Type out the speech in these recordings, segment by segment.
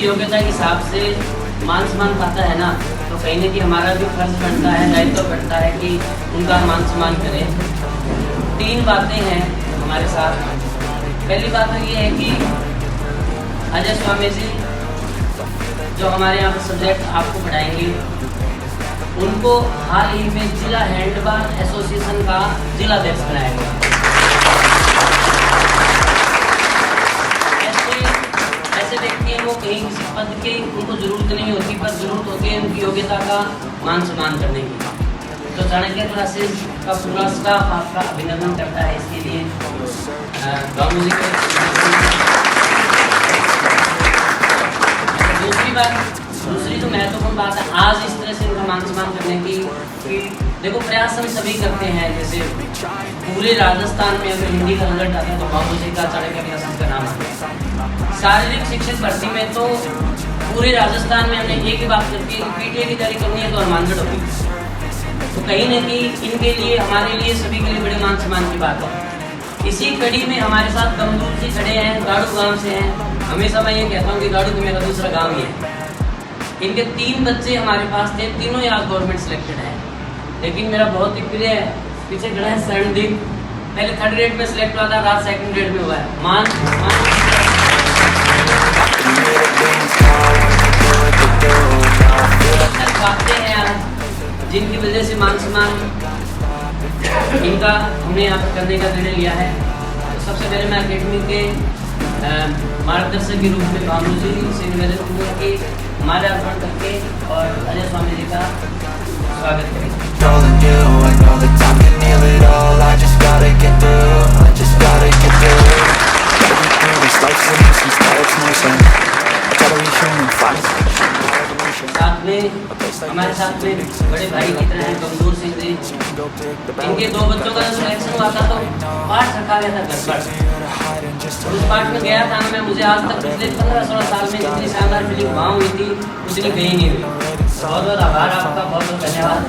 योग्यता के हिसाब से मान सम्मान पाता है ना, तो कहीं ना कहीं हमारा भी फर्ज बनता है, दायित्व बनता है कि उनका मान सम्मान करें। 3 बातें हैं हमारे साथ। पहली बात तो ये है कि अजय स्वामी जी जो हमारे यहाँ पर सब्जेक्ट आपको पढ़ाएंगे, उनको हाल ही में जिला हैंडबॉल एसोसिएशन का जिला अध्यक्ष बनाया गया। ऐसे व्यक्ति हैं वो कहीं किसी पद की उनको जरूरत नहीं होती, पर जरूरत होती है उनकी योग्यता का मान सम्मान करने की। तो चाणक्य क्लासेस का पूरा स्टाफ आपका अभिनंदन करता है इसके लिए। दूसरी जो महत्वपूर्ण बात है आज इस तरह से उनका मान सम्मान करने की कि देखो प्रयास हम सभी करते हैं। जैसे पूरे राजस्थान में अगर हिंदी का रिजल्ट आता है तो बाबू जी का चाणक्य क्लासेस का नाम आता है। शारीरिक शिक्षक भर्ती में तो पूरे राजस्थान में हमने एक ही बात करती है कि पीटीए की तैयारी करनी है तो हनुमानगढ़ होगी। तो कहीं ना कहीं इनके लिए हमारे लिए सभी के लिए बड़े मान सम्मान की बात है। इसी कड़ी में हमारे साथ कमजोर जी खड़े हैं, गाड़ू गांव से हैं। हमेशा मैं ये कहता हूँ कि गाड़ू तो मेरा दूसरा गांव ही है। इनके 3 बच्चे हमारे पास थे, तीनों यहाँ गवर्नमेंट सिलेक्टेड हैं। लेकिन मेरा बहुत ही प्रिय पीछे खड़ा है शरणदीप, पहले 3rd ग्रेड में सिलेक्ट हुआ था, रात 2nd ग्रेड में हुआ है। बातें हैं आज जिनकी वजह से मान सम्मान इनका हमने यहाँ पर करने का निर्णय लिया है। तो सबसे पहले मैं अकेडमी के मार्गदर्शक के रूप में बाबू जी से निवेदन करूँगा कि हमारे अर्पण करके और अजय स्वामी जी का स्वागत करें। साथ में हमारे साथ में बड़े भाई की तरह हैं कमजोर सिंह जी। इनके 2 बच्चों का सिलेक्शन हुआ था तो पाठ रखा गया था घर पर। उस पाठ में गया था मैं, मुझे आज तक पिछले 15-16 साल में जितनी शानदार फीलिंग वहाँ हुई थी उतनी कहीं नहीं हुई। बहुत बहुत आभार आपका, बहुत बहुत धन्यवाद।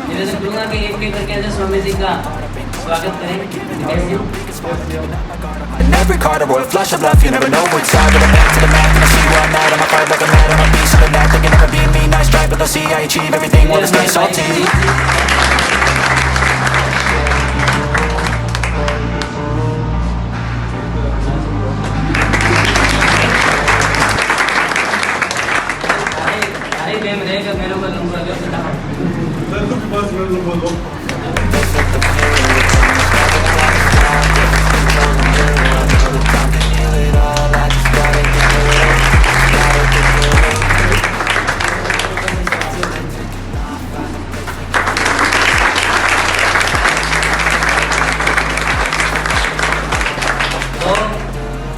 निवेदन करूँगा कि एक करके अजय स्वामी जी का स्वागत करें। In every corner or a flash of love, you never know which side. But I'm back to the map and I see where I'm at. I'm a fight like a man, I'm a beast of the net. They can never beat me, nice try, but they'll see I achieve everything while I stay salty.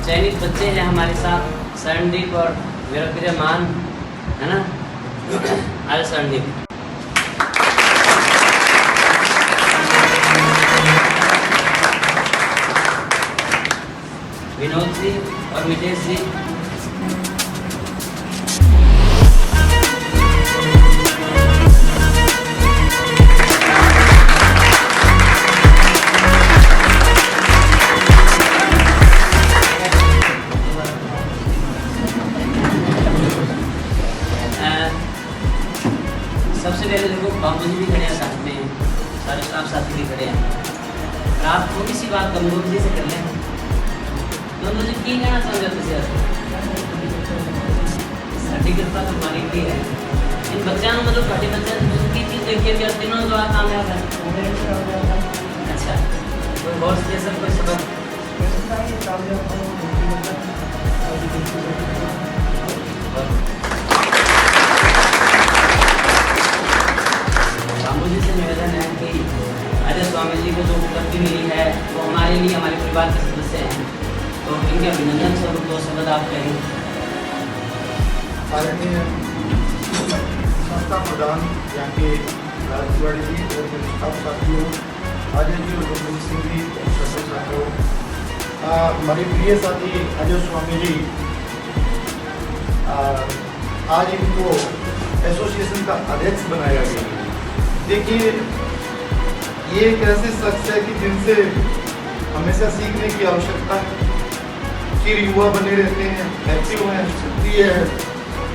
चयनित बच्चे हैं हमारे साथ, शरणदीप और मेरा प्रिय मान है ना, अरे शरणदीप। विनोद जी और मितेश जी। सबसे पहले देखो बाबू जी भी खड़े हैं साथ में, सारे स्टाफ साथी भी खड़े हैं। आप थोड़ी सी बात कमजोर जी से कर लें। दोनों जी की कहना समझते से साड़ी कृपा तो हमारी भी है। इन बच्चों मतलब घाटे बच्चे की चीज़ देखिए कि तीनों जो कामयाब है। अच्छा, कोई और जैसा कोई सबक बाबू जी से निवेदन है कि अजय स्वामी जी को जो उपलब्धि मिली है वो हमारे लिए, हमारे परिवार के सदस्य हैं, तो इनके अभिनंदन स्वरूप 2 शब्द आप कहें। संस्था प्रधान यहाँ के राजवाड़ी जी और स्टाफ साथियों, अजय जी और गोविंद सिंह जी, साथियों, हमारे प्रिय साथी अजय स्वामी जी, आज इनको एसोसिएशन का अध्यक्ष बनाया गया है। देखिए, ये एक ऐसे शख्स है कि जिनसे हमेशा सीखने की आवश्यकता है। फिर युवा बने रहते हैं, एक्टिव हैं, सक्रिय है,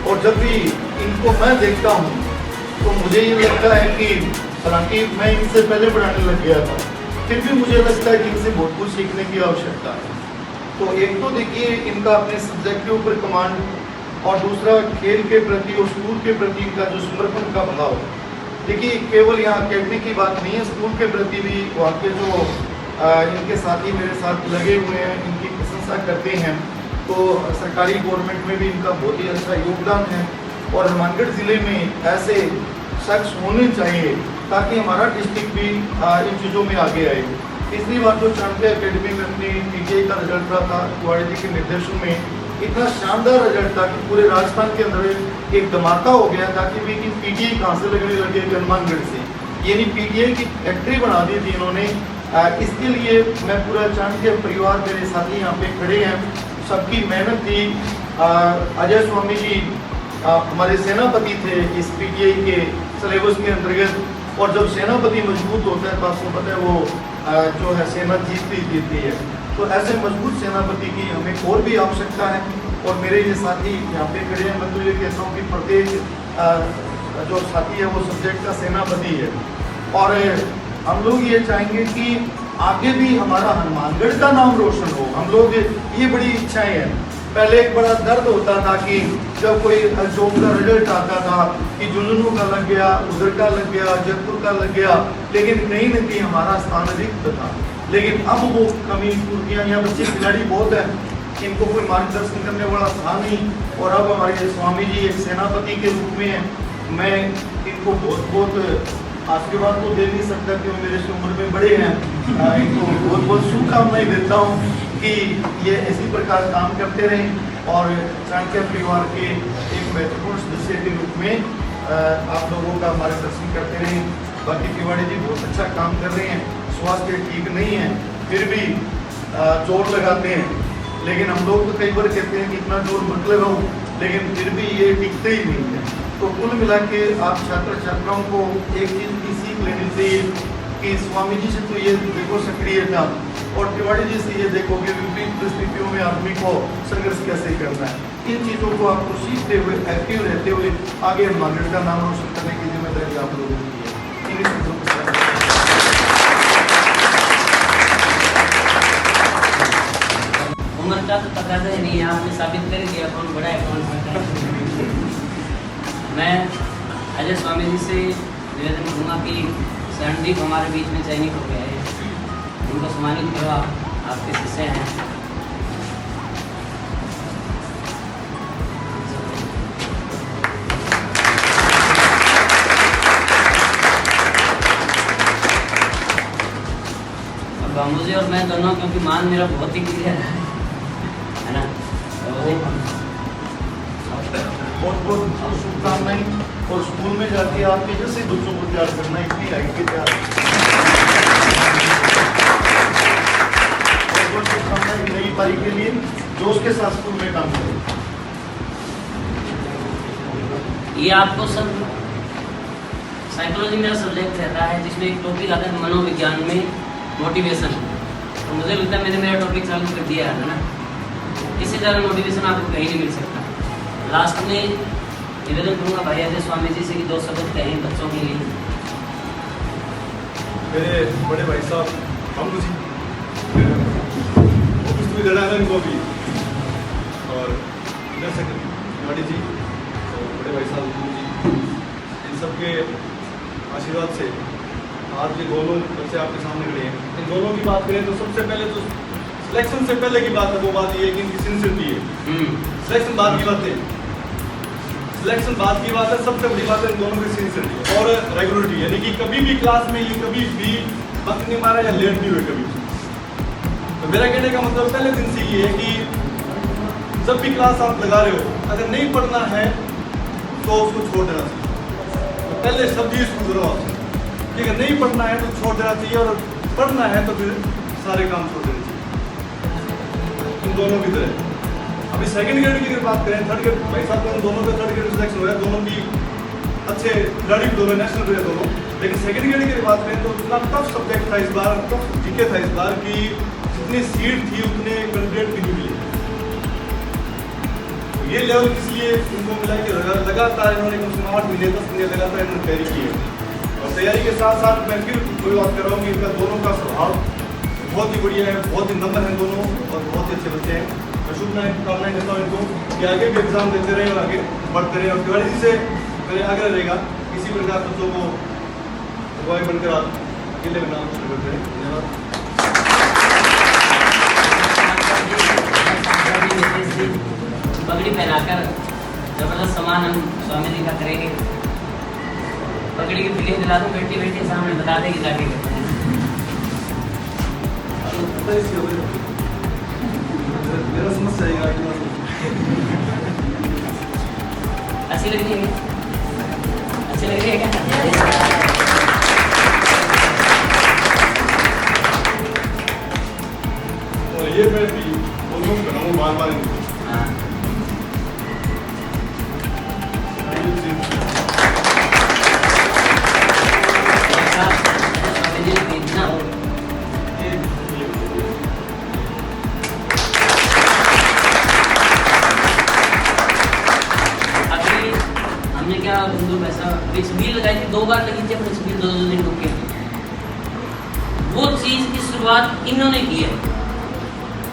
और जब भी इनको मैं देखता हूँ तो मुझे ये लगता है कि हालांकि मैं इनसे पहले पढ़ाने लग गया था, फिर भी मुझे लगता है कि इनसे बहुत कुछ सीखने की आवश्यकता है। तो एक तो देखिए इनका अपने सब्जेक्ट के ऊपर कमांड, और दूसरा खेल के प्रति और स्कूल के प्रति इनका जो समर्पण का भाव। देखिए, केवल यहाँ अकेडमी की बात नहीं है, स्कूल के प्रति भी वहाँ के जो इनके साथी मेरे साथ लगे हुए हैं, इनकी प्रशंसा करते हैं। तो सरकारी गवर्नमेंट में भी इनका बहुत ही अच्छा योगदान है, और हनुमानगढ़ ज़िले में ऐसे शख्स होने चाहिए ताकि हमारा डिस्ट्रिक्ट भी इन चीज़ों में आगे आए। पिछली बार जो चाणक्य अकेडमी में अपनी PTI का रिजल्ट रहा था, तिवाड़ी जी के निर्देशन में इतना शानदार रिजल्ट था कि पूरे राजस्थान के अंदर एक धमाका हो गया था कि भी PTI कहाँ से लगने लगे, हनुमानगढ़ से। यानी PTI की फैक्ट्री बना दी थी इन्होंने। इसके लिए मैं पूरा चाणक्य परिवार, मेरे साथी यहाँ पे खड़े हैं, सबकी मेहनत थी। अजय स्वामी जी हमारे सेनापति थे इस PTI के सिलेबस के अंतर्गत, और जब सेनापति मजबूत होता है तो आपको पता है वो जो है सेना जीतती है। तो ऐसे मजबूत सेनापति की हमें और भी आवश्यकता है, और मेरे ये साथी यहाँ पे खड़े हैं। मैं तो ये कहता हूँ कि प्रत्येक जो साथी है वो सब्जेक्ट का सेनापति है, और हम लोग ये चाहेंगे कि आगे भी हमारा हनुमानगढ़ का नाम रोशन हो। हम लोग ये बड़ी इच्छाएं हैं। पहले एक बड़ा दर्द होता था कि जब कोई जॉब का रिजल्ट आता था कि झुंझुनू का लग गया, उधर का लग गया, जयपुर का लग गया, लेकिन कहीं न कहीं हमारा स्थान रिक्त था। लेकिन अब वो कमी पूर्तियाँ, यहाँ बच्चे खिलाड़ी बहुत हैं, इनको कोई मार्गदर्शन करने वाला था नहीं, और अब हमारे स्वामी जी एक सेनापति के रूप में हैं। मैं इनको बहुत बहुत आशीर्वाद तो दे नहीं सकता क्योंकि मेरे से उम्र में बड़े हैं, इनको बहुत बहुत शुभकामनाएं देता हूँ कि ये इसी प्रकार काम करते रहें, और चाणक्य परिवार के एक महत्वपूर्ण सदस्य के रूप में आप लोगों का मार्गदर्शन करते रहें। बाकी तिवाड़ी जी बहुत अच्छा काम कर रहे हैं, स्वास्थ्य ठीक नहीं है फिर भी जोर लगाते हैं, लेकिन हम लोग तो कई बार कहते हैं कि इतना जोर मत लगाओ, लेकिन फिर भी ये टिकते ही नहीं है। तो कुल मिला के आप छात्र छात्राओं को एक चीज़ की सीख लेनी चाहिए कि स्वामी जी से तो ये देखो सक्रियता, और तिवाड़ी जी से ये देखो कि विपरीत परिस्थितियों में आदमी को संघर्ष कैसे करना है। इन चीज़ों को आपको सीखते हुए, एक्टिव रहते हुए आगे हनुमानगढ़ का नाम रोशन करने की जिम्मेदारी आप लोगों की है। इन चीज़ों को उम्र का तो पता नहीं है, आपने साबित कर दिया कौन बड़ा है कौन छोटा है। मैं अजय स्वामी जी से निवेदन करूँगा कि शरणदीप हमारे बीच में चयनित हो गए हैं, उनको सम्मानित करो, आपके शिष्य हैं। अब बाबूजी और मैं दोनों, क्योंकि मान मेरा बहुत ही क्लियर है ना, बहुत बहुत शुभकामनाएं, और स्कूल में जाके आपके जैसे बच्चों को तैयार करना, इतनी हाइट के तैयार। बहुत बहुत शुभकामनाएं नई पारी के लिए जो उसके साथ स्कूल में काम करें। ये आपको सब साइकोलॉजी मेरा सब्जेक्ट रहता है, जिसमें एक टॉपिक आता है मनोविज्ञान में मोटिवेशन। तो मुझे लगता है मैंने मेरा टॉपिक चालू कर दिया है ना, इससे ज़्यादा मोटिवेशन आपको कहीं नहीं मिल सकता। लास्ट में निवेदन करूँगा भाई अजय स्वामी जी से कि 2 शब्द कहें बच्चों के लिए। मेरे बड़े भाई साहब हमू जी, ऑफिस में जड़ा है इनको भी, और इधर से तिवाड़ी जी और बड़े भाई साहब हमू जी, इन सबके आशीर्वाद से आज ये दोनों बच्चे आपके सामने खड़े हैं। इन दोनों की बात करें तो सबसे पहले तो सिलेक्शन से पहले की बात है, वो बात ये है कि इनकी सिंसियरिटी है। सिलेक्शन बाद की बात है, सिलेक्शन बाद की बात है, सबसे बड़ी बात है इन दोनों की सिंसियरिटी और रेगुलरिटी, यानी कि कभी भी क्लास में ये कभी भी बंक नहीं मारा या लेट नहीं हुए कभी। तो मेरा कहने का मतलब पहले दिन से ये है कि जब भी क्लास आप लगा रहे हो, अगर नहीं पढ़ना है तो उसको छोड़ देना चाहिए। तो पहले सब चीज़ गुजरो आपसे कि अगर नहीं पढ़ना है तो छोड़ देना चाहिए, और पढ़ना है तो फिर सारे काम छोड़ देने चाहिए, इन दोनों की तरह। अभी सेकंड ग्रेड की अगर बात करें, थर्ड ग्रेड भाई साहब दोनों का थर्ड ग्रेड सिलेक्शन हुआ है, दोनों की अच्छे खिलाड़ी भी दोनों, नेशनल प्लेयर दोनों, लेकिन सेकंड ग्रेड की बात करें तो इतना टफ सब्जेक्ट था इस बार, टफ जीके था इस बार कि जितनी सीट थी उतने कैंडिडेट भी नहीं मिले। तो ये लेवल इसलिए इनको मिला कि लगातार इन्होंने कम से कम 8 महीने 10 महीने लगातार इन्होंने तैयारी की है। और तैयारी के साथ साथ मैं फिर कोई बात कर रहा हूँ कि इनका दोनों का स्वभाव बहुत ही बढ़िया है, बहुत ही नंबर है दोनों और बहुत ही अच्छे बच्चे हैं। मैं शुभकामनाएं देता हूँ इनको कि आगे भी एग्जाम देते रहे और आगे बढ़ते रहे, और तिवारी जी से मेरे आग्रह रहेगा किसी प्रकार बच्चों को अगुवाई बनकर आप अकेले में नाम शुरू करते हैं। धन्यवाद। पगड़ी पहनाकर जबरदस्त सम्मान हम स्वामी जी का करेंगे। पगड़ी की फीलिंग दिला दूं, बैठी बैठी सामने बता देगी जाके। मेरा समस्या है अच्छी लग रही है, अच्छी लग रही है क्या? और ये मैं भी दोनों बनाऊँ बार बार इनको। हाँ। स्वामी जी ने भेजना हो। हमने क्या बिंदु पैसा छबील लगाई थी, 2 बार लगी थी अपनी छबील, 2-2 दिन रुके। वो चीज की शुरुआत इन्होंने की है।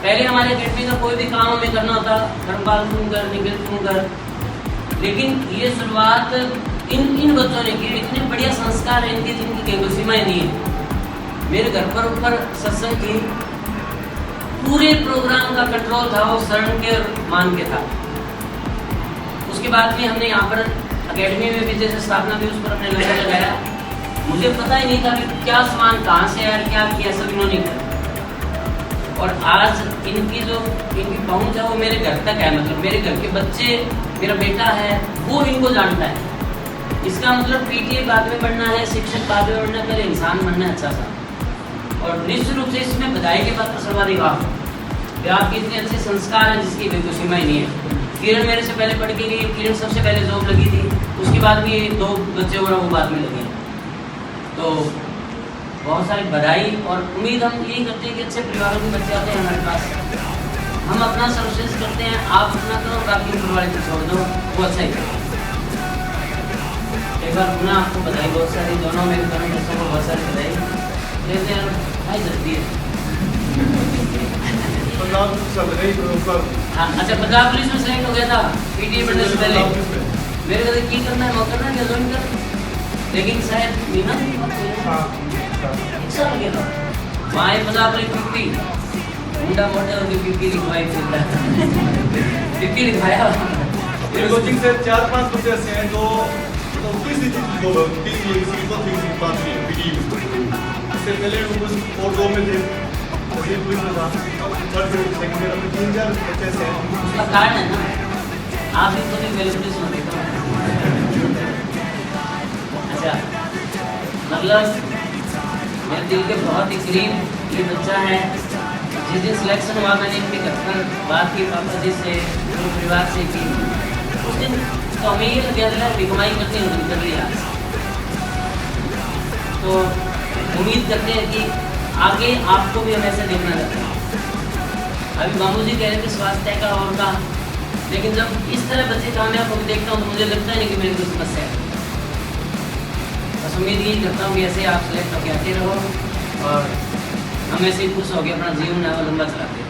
पहले हमारे अकेडमी का कोई भी काम हमें करना होता, धर्मपाल तुम कर, निखिल तुम कर, लेकिन ये शुरुआत इन बच्चों ने की। इतने बढ़िया संस्कार है इनके जिनकी कोई सीमाएं नहीं है। मेरे घर पर ऊपर सत्संग की, पूरे प्रोग्राम का कंट्रोल था वो शरण के और मान के था। उसके बाद भी हमने यहाँ पर अकेडमी में भी जैसे स्थापना भी उस पर अपने लंगर लगाया। मुझे पता ही नहीं था कि क्या सामान कहाँ से आया, क्या किया, सब इन्होंने किया। और आज इनकी पहुंच है वो मेरे घर तक है, मतलब मेरे घर के बच्चे, मेरा बेटा है वो इनको जानता है। इसका मतलब पीटीए बाद में बढ़ना है, शिक्षक बाद में बढ़ना है, पहले इंसान बनना है अच्छा सा। और निश्चित रूप से इसमें बधाई के पात्र सर्वाधिक आप, आपके इतने अच्छे संस्कार हैं जिसकी कोई सीमा ही नहीं है। किरण मेरे से पहले पढ़ के गई, किरण सबसे पहले जॉब लगी थी, उसके बाद भी 2 बच्चे हो रहा वो बाद में लगे। तो बहुत सारी बधाई और उम्मीद हम यही करते हैं कि अच्छे परिवारों के बच्चे आते हैं हमारे पास, हम अपना सर्वश्रेष्ठ करते हैं, आप अपना करो, बाकी ऊपर वाले को छोड़ दो, वो अच्छा ही करें। एक बार पुनः आपको बधाई बहुत सारी, दोनों मेरे दोनों बच्चों को बहुत सारी बधाई देते हैं। भाई जल्दी है। हाँ, अच्छा, पंजाब पुलिस में सेलेक्ट हो गया था पीटीए बनने से पहले। मेरे को की करना है, मौका ना ज्वाइन कर, लेकिन शायद मीना अच्छा लगे था वहाँ पंजाब पुलिस 50 मुंडा मोटा होगी 50 लिखवाई, 50 लिखवाया। कोचिंग से 4-5 बच्चे ऐसे हैं जो इससे पहले और 2 में थे, पुलिस में था, उसका कारण है ना, आप भी तो नहीं पुलिस में देखो। अच्छा, मतलब मेरे दिल के बहुत ही करीब ये बच्चा है। जिस दिन सिलेक्शन हुआ मैंने अपनी घटना बात की पापा जी से, पूरे परिवार से की, उस दिन तो हमें ये लग गया कमाई करते हैं कर लिया। तो उम्मीद करते हैं कि आगे आपको भी हम ऐसे देखना चाहते हैं। अभी मामू जी कह रहे थे स्वास्थ्य का और का, लेकिन जब इस तरह बच्चे कामयाब होकर देखता हूँ तो मुझे लगता ही नहीं कि मेरी कोई समस्या है। बस उम्मीद यही करता हूँ कि ऐसे आप सेलेक्ट होकर आते रहो और हम ऐसे ही खुश होकर अपना जीवन लंबा चलाते हैं।